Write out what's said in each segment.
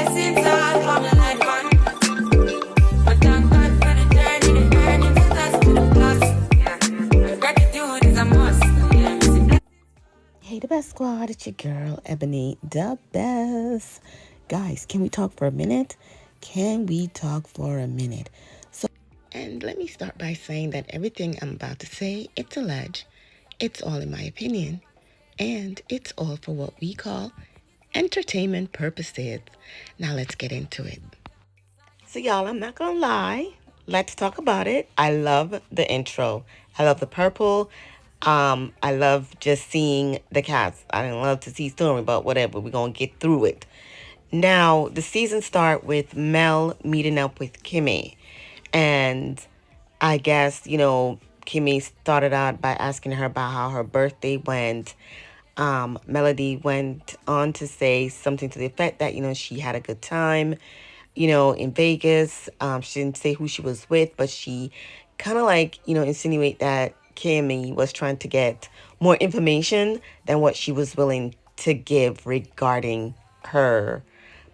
blessings all coming like fun. But thank God for the journey, the earnings, the dust to the plus. Yeah. Gratitude is a must. Yeah. Hey, the best squad, it's your girl, Ebony, the best. Guys, can we talk for a minute? Can we talk for a minute? And let me start by saying that everything I'm about to say, it's alleged. It's all in my opinion. And it's all for what we call entertainment purposes. Now let's get into it. So y'all, I'm not gonna lie. Let's talk about it. I love the intro. I love the purple. I love just seeing the cats. I didn't love to see Stormy, but whatever. We're gonna get through it. Now, the season start with Mel meeting up with Kimmy. And I guess, Kimmy started out by asking her about how her birthday went. Melody went on to say something to the effect that, she had a good time, in Vegas. She didn't say who she was with, but she kind of like, insinuate that Kimmy was trying to get more information than what she was willing to give regarding her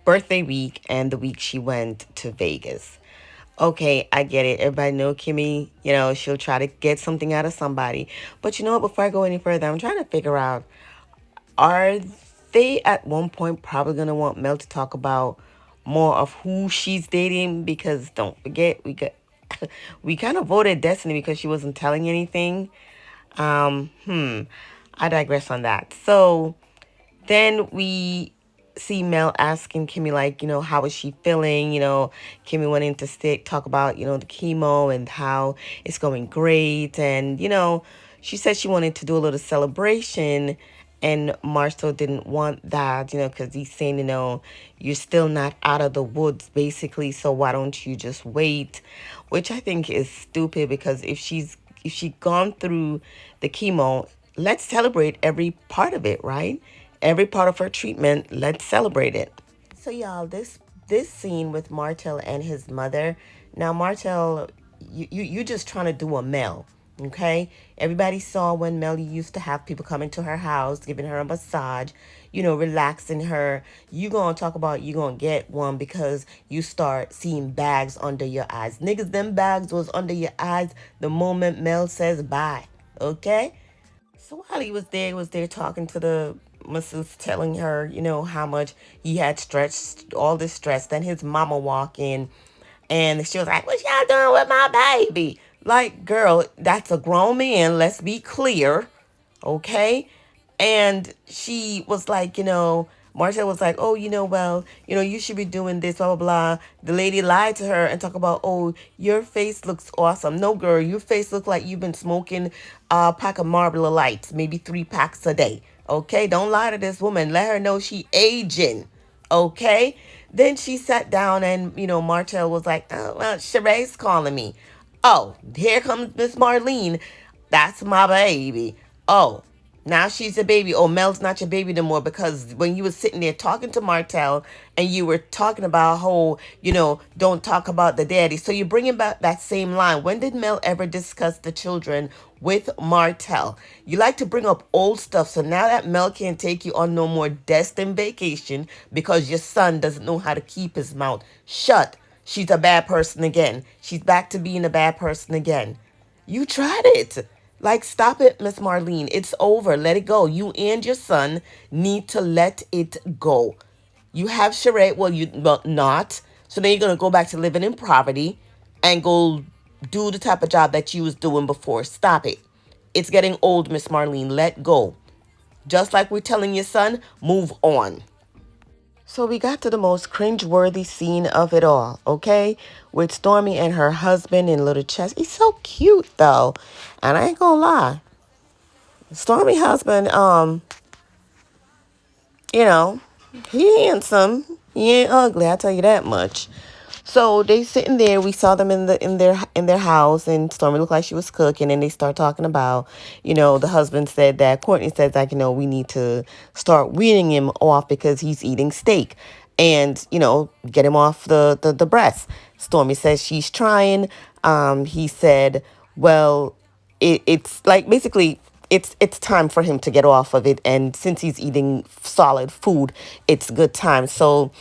birthday week and the week she went to Vegas. Okay, I get it. Everybody know Kimmy, she'll try to get something out of somebody. But you know what? Before I go any further, I'm trying to figure out, are they at one point probably going to want Mel to talk about more of who she's dating? Because don't forget, we kind of voted Destiny because she wasn't telling anything. Um, hmm, I digress on that. So then we see Mel asking Kimmy, like, how is she feeling? Kimmy went in to talk about, the chemo and how it's going great. And, she said she wanted to do a little celebration. And Marcel didn't want that, because he's saying, you're still not out of the woods, basically. So why don't you just wait? Which I think is stupid, because if she gone through the chemo, let's celebrate every part of it, right? Every part of her treatment, let's celebrate it. So y'all, this scene with Martel and his mother. Now Martel, you just trying to do a Mel, okay? Everybody saw when Mel used to have people coming to her house, giving her a massage, relaxing her. You gonna talk about you gonna get one because you start seeing bags under your eyes. Niggas, them bags was under your eyes the moment Mel says bye, okay? So while he was there talking to the masseuse, telling her, how much he had stretched, all this stress. Then his mama walk in, and she was like, "What y'all doing with my baby?" Like, girl, that's a grown man. Let's be clear, okay? And she was like, Marcia was like, "Oh, well, you should be doing this, blah, blah, blah." The lady lied to her and talk about, "Oh, your face looks awesome." No, girl, your face looks like you've been smoking a pack of Marlboro Lights, maybe 3 packs a day. Okay, don't lie to this woman. Let her know she aging. Okay. Then she sat down and, Martel was like, "Oh, well, Sheree's calling me." Oh, here comes Miss Marlene. That's my baby. Oh, now she's a baby. Oh, Mel's not your baby no more, because when you were sitting there talking to Martel and you were talking about how, don't talk about the daddy. So you're bringing back that same line. When did Mel ever discuss the children with Martel? You like to bring up old stuff. So now that Mel can't take you on no more destined vacation because your son doesn't know how to keep his mouth shut, she's a bad person again. She's back to being a bad person again. You tried it. Like, stop it, Miss Marlene. It's over. Let it go. You and your son need to let it go. You have charade. Well, you not. So then you're going to go back to living in poverty and go do the type of job that you was doing before. Stop it. It's getting old, Miss Marlene. Let go. Just like we're telling your son, move on. So we got to the most cringe-worthy scene of it all, okay? With Stormy and her husband in little chest. He's so cute, though. And I ain't gonna lie. Stormy husband, you know, he handsome. He ain't ugly, I'll tell you that much. So they sitting there. We saw them in their house, and Stormy looked like she was cooking. And they start talking about, the husband said that Courtney says, like, we need to start weaning him off because he's eating steak, and get him off the breast. Stormy says she's trying. He said, well, it's like basically it's time for him to get off of it, and since he's eating solid food, it's good time. So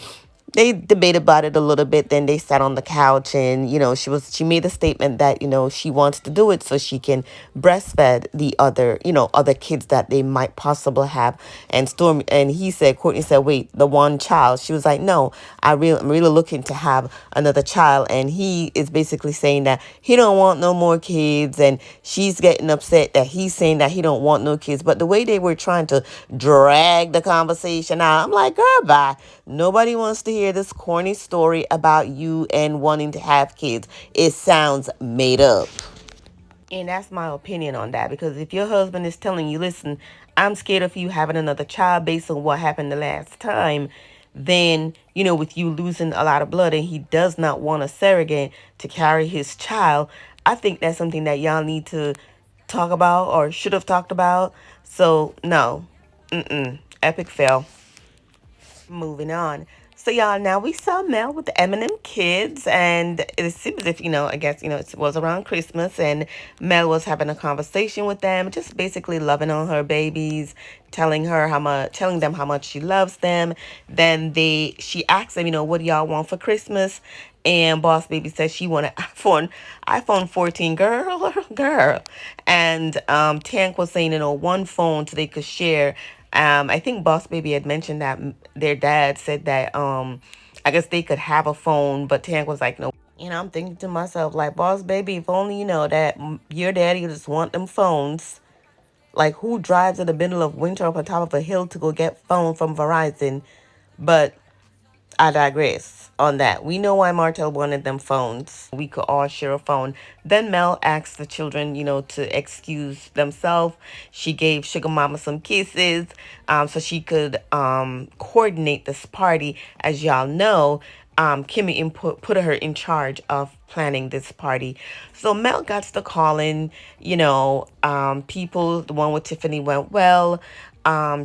they debated about it a little bit. Then they sat on the couch, and she made a statement that she wants to do it so she can breastfeed the other other kids that they might possibly have. And Courtney said, wait, the one child. She was like, no, I'm really looking to have another child. And he is basically saying that he don't want no more kids, and she's getting upset that he's saying that he don't want no kids. But the way they were trying to drag the conversation out, I'm like, girl, bye. Nobody wants to hear this corny story about you and wanting to have kids. It sounds made up. And that's my opinion on that. Because if your husband is telling you, listen, I'm scared of you having another child based on what happened the last time, then, with you losing a lot of blood and he does not want a surrogate to carry his child, I think that's something that y'all need to talk about or should have talked about. So, no. Epic fail. Moving on. So y'all, now we saw Mel with the Eminem kids, and it seems as if, I guess, it was around Christmas, and Mel was having a conversation with them, just basically loving on her babies, telling them how much she loves them. Then she asked them, what do y'all want for Christmas? And Boss Baby said she wanted iPhone 14, girl. And Tank was saying, one phone so they could share. I think Boss Baby had mentioned that their dad said that I guess they could have a phone, but Tank was like, no. I'm thinking to myself, like, Boss Baby, if only you know that your daddy just want them phones. Like, who drives in the middle of winter up on top of a hill to go get phone from Verizon? But I digress on that. We know why Martel wanted them phones. We could all share a phone. Then Mel asked the children, to excuse themselves. She gave Sugar Mama some kisses so she could coordinate this party. As y'all know, Kimmy put her in charge of planning this party. So Mel got to calling, people. The one with Tiffany went well.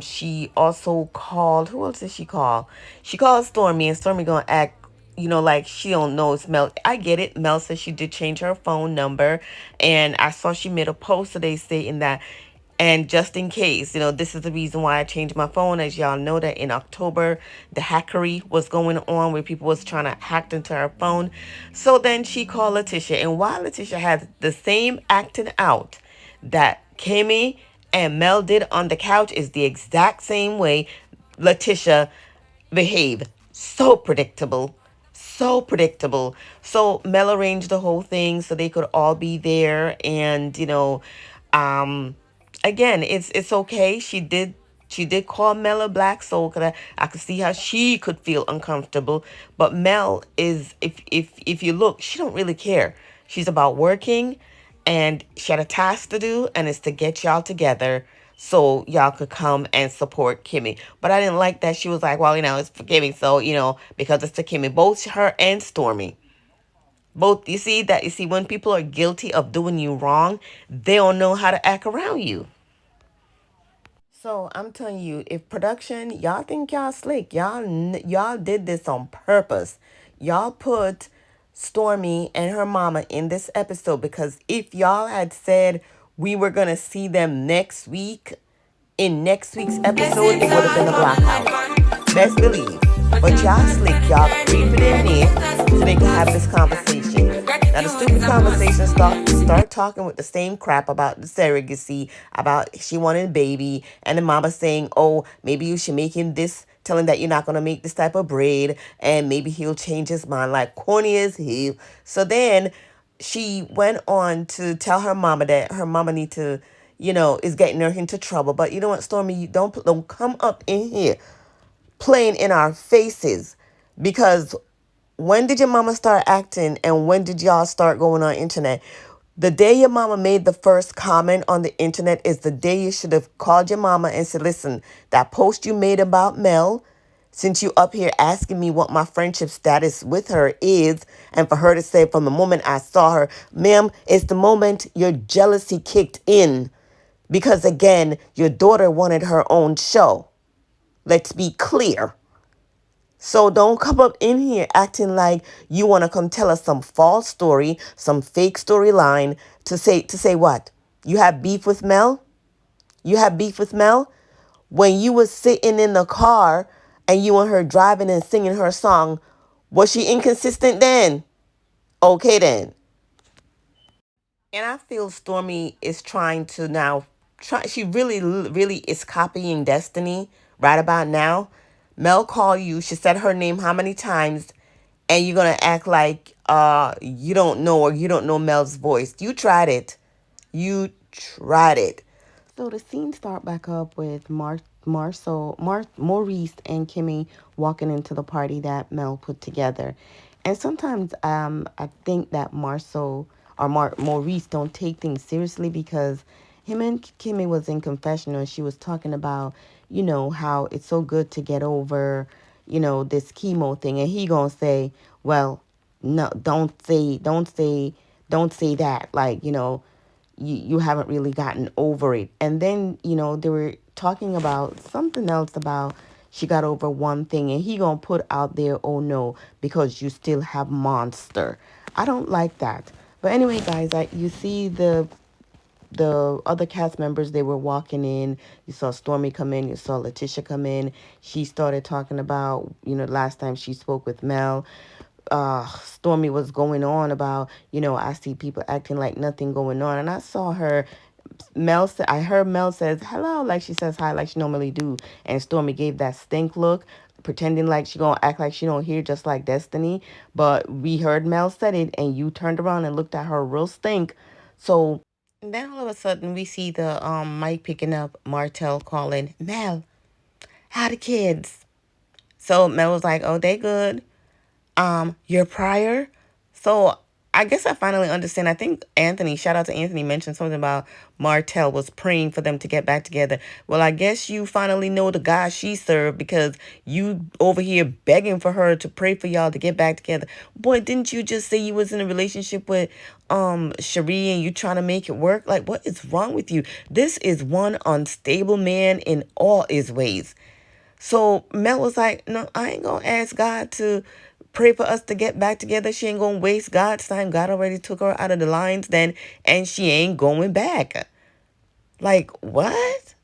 She also called, who else did she call? She called Stormy, and Stormy gonna act, like she don't know it's Mel. I get it. Mel said she did change her phone number, and I saw she made a post today stating that, and just in case, this is the reason why I changed my phone. As y'all know that in October, the hackery was going on where people was trying to hack into her phone. So then she called Letitia, and while Letitia has the same acting out that Kimmy and Mel did on the couch is the exact same way Letitia behaved. So predictable. So predictable. So Mel arranged the whole thing so they could all be there. And, um, again, it's okay. She did call Mel a black soul because I could see how she could feel uncomfortable. But Mel is, if you look, she don't really care. She's about working, and she had a task to do, and it's to get y'all together so y'all could come and support Kimmy. But I didn't like that she was like, well, it's for Kimmy, so, because it's to Kimmy. Both her and Stormy. Both, you see, when people are guilty of doing you wrong, they don't know how to act around you. So I'm telling you, if production, y'all think y'all slick, y'all did this on purpose. Y'all put Stormy and her mama in this episode because if y'all had said we were gonna see them next week, in next week's episode, it would have been a blackout. Best believe. But y'all slick, y'all creep it in there so they can have this conversation. Now the stupid conversation start talking with the same crap about the surrogacy, about she wanted a baby, and the mama saying, oh, maybe you should make him this, telling that you're not going to make this type of bread, and maybe he'll change his mind, like corny as hell. So then she went on to tell her mama that her mama need to, is getting her into trouble. But you know what, Stormy, you don't come up in here playing in our faces, because when did your mama start acting and when did y'all start going on internet? The day your mama made the first comment on the internet is the day you should have called your mama and said, listen, that post you made about Mel, since you up here asking me what my friendship status with her is, and for her to say from the moment I saw her, ma'am, it's the moment your jealousy kicked in. Because again, your daughter wanted her own show. Let's be clear. So don't come up in here acting like you want to come tell us some false story, some fake storyline to say what? You have beef with Mel? You have beef with Mel? When you was sitting in the car and you and her driving and singing her song, was she inconsistent then? Okay then. And I feel Stormy is trying to now she really is copying Destiny right about now. Mel call you, she said her name how many times, and you're gonna act like you don't know, or you don't know Mel's voice. You tried it. You tried it. So the scene start back up with Maurice and Kimmy walking into the party that Mel put together. And sometimes I think that Maurice don't take things seriously, because him and Kimmy was in confessional and she was talking about, how it's so good to get over, this chemo thing. And he gonna say, well, no, don't say that. Like, you haven't really gotten over it. And then, they were talking about something else, about she got over one thing, and he gonna put out there, oh no, because you still have monster. I don't like that. But anyway, guys, you see the other cast members, they were walking in. You saw Stormy come in, you saw Letitia come in. She started talking about, last time she spoke with Mel, Stormy was going on about, I see people acting like nothing going on. And I saw her, I heard Mel says hello, like she says hi, like she normally do. And Stormy gave that stink look, pretending like she gonna act like she don't hear, just like Destiny. But we heard Mel said it, and you turned around and looked at her real stink. So then all of a sudden we see the mic picking up Martel calling, Mel, how the kids? So Mel was like, oh, they good. Your prior. So I guess I finally understand. I think Anthony, shout out to Anthony, mentioned something about Martel was praying for them to get back together. Well, I guess you finally know the God she served, because you over here begging for her to pray for y'all to get back together. Boy, didn't you just say you was in a relationship with Cherie and you trying to make it work? Like, what is wrong with you? This is one unstable man in all his ways. So Mel was like, no, I ain't going to ask God to pray for us to get back together. She ain't going to waste God's time. God already took her out of the lines then, and she ain't going back. Like, what?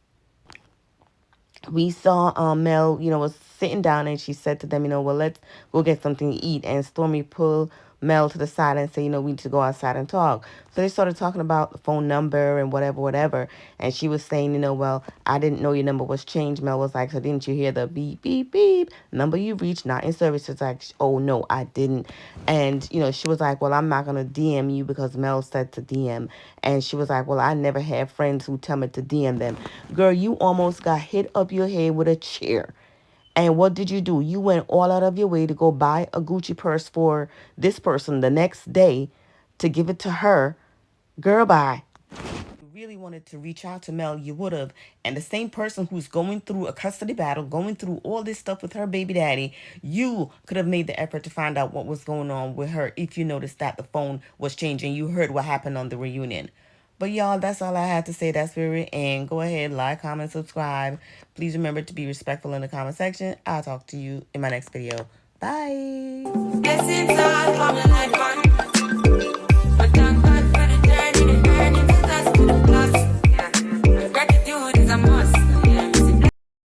We saw Mel, was sitting down, and she said to them, well, let's go get something to eat. And Stormy pulled Mel to the side and said, we need to go outside and talk. So they started talking about the phone number and whatever. And she was saying, well, I didn't know your number was changed. Mel was like, so didn't you hear the beep, beep, beep? Number you reached, not in service. It's like, oh, no, I didn't. And, she was like, well, I'm not going to DM you because Mel said to DM. And she was like, well, I never had friends who tell me to DM them. Girl, you almost got hit up your head with a chair. And what did you do? You went all out of your way to go buy a Gucci purse for this person the next day to give it to her. Girl, bye. You really wanted to reach out to Mel, you would have. And the same person who's going through a custody battle, going through all this stuff with her baby daddy, you could have made the effort to find out what was going on with her if you noticed that the phone was changing. You heard what happened on the reunion. But y'all, that's all I had to say. That's where we end. Go ahead, like, comment, subscribe. Please remember to be respectful in the comment section. I'll talk to you in my next video. Bye. Blessings all coming like